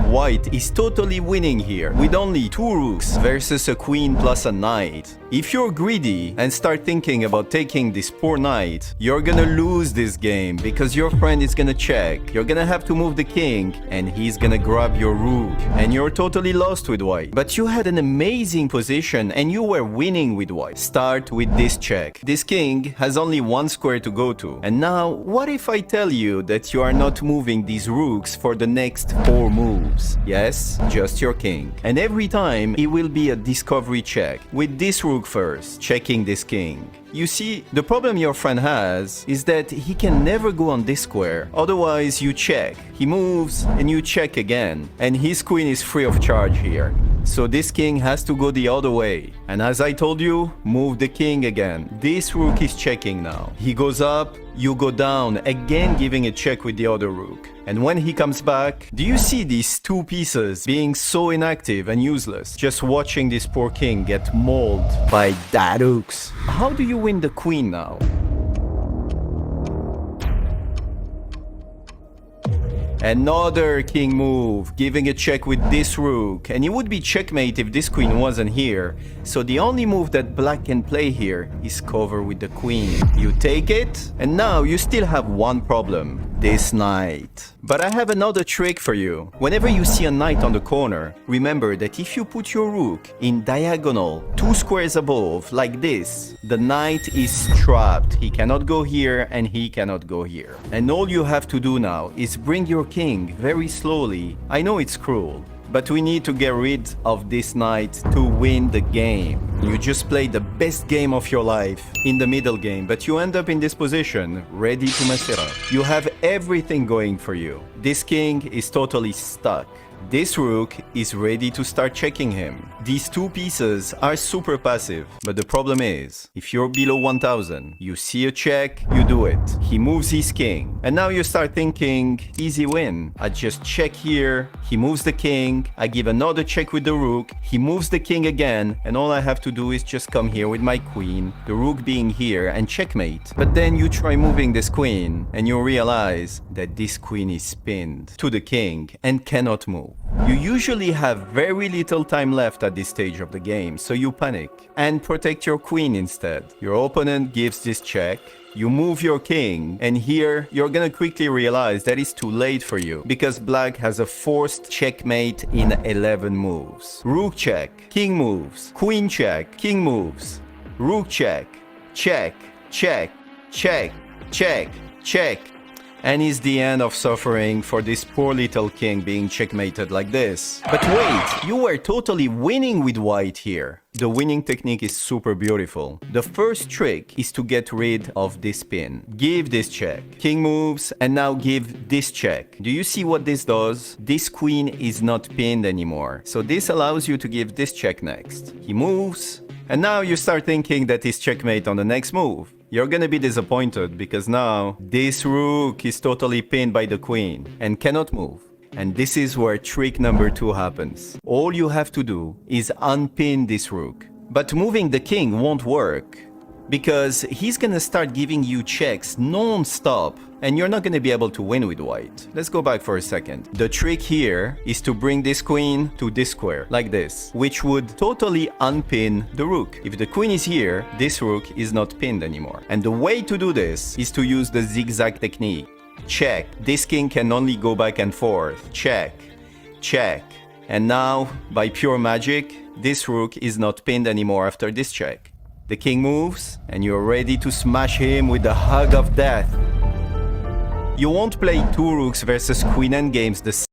white is totally winning here, with only 2 rooks versus a queen plus a knight. If you're greedy and start thinking about taking this poor knight, you're gonna lose this game because your friend is gonna check, you're gonna have to move the king, and he's gonna grab your rook, and you're totally lost with white. But you had an amazing position and you were winning with white. Start with this check. This king has only 1 square to go to. And now, what if I tell you that you are not moving these rooks for the next 4 moves? Yes, just your king. And every time, it will be a discovery check. With this rook first, checking this king. You see, the problem your friend has is that he can never go on this square. Otherwise, you check. He moves, and you check again. And his queen is free of charge here. So this king has to go the other way. And as I told you, move the king again. This rook is checking now. He goes up, you go down, again giving a check with the other rook. And when he comes back, do you see these 2 pieces being so inactive and useless? Just watching this poor king get mauled by that rooks. How do you win the queen now? Another king move, giving a check with this rook, and it would be checkmate if this queen wasn't here. So the only move that black can play here is cover with the queen. You take it, and now you still have one problem. This knight. But I have another trick for you. Whenever you see a knight on the corner, remember that if you put your rook in diagonal 2 squares above, like this, the knight is trapped. He cannot go here and he cannot go here. And all you have to do now is bring your king very slowly. I know it's cruel, but we need to get rid of this knight to win the game. You just played the best game of your life in the middle game, but you end up in this position, ready to mess it up. You have everything going for you. This king is totally stuck. This rook is ready to start checking him. These 2 pieces are super passive, but the problem is, if you're below 1000, you see a check, you do it. He moves his king, and now you start thinking, easy win. I just check here, he moves the king, I give another check with the rook, he moves the king again, and all I have to do is just come here with my queen, the rook being here, and checkmate. But then you try moving this queen, and you realize that this queen is pinned to the king and cannot move. You usually have very little time left at this stage of the game, so you panic and protect your queen instead. Your opponent gives this check, you move your king, and here you're gonna quickly realize that it's too late for you because black has a forced checkmate in 11 moves. Rook check, king moves, queen check, king moves, rook check, check, check, check, check, check. And it's the end of suffering for this poor little king being checkmated like this. But wait, you were totally winning with white here. The winning technique is super beautiful. The first trick is to get rid of this pin. Give this check. King moves, and now give this check. Do you see what this does? This queen is not pinned anymore. So this allows you to give this check next. He moves, and now you start thinking that he's checkmate on the next move. You're gonna be disappointed because now this rook is totally pinned by the queen and cannot move. And this is where trick number 2 happens. All you have to do is unpin this rook. But moving the king won't work because he's gonna start giving you checks non-stop and you're not gonna be able to win with white. Let's go back for a second. The trick here is to bring this queen to this square, like this, which would totally unpin the rook. If the queen is here, this rook is not pinned anymore. And the way to do this is to use the zigzag technique. Check. This king can only go back and forth. Check. Check. And now, by pure magic, this rook is not pinned anymore after this check. The king moves, and you're ready to smash him with the hug of death. You won't play 2 rooks versus queen endgames the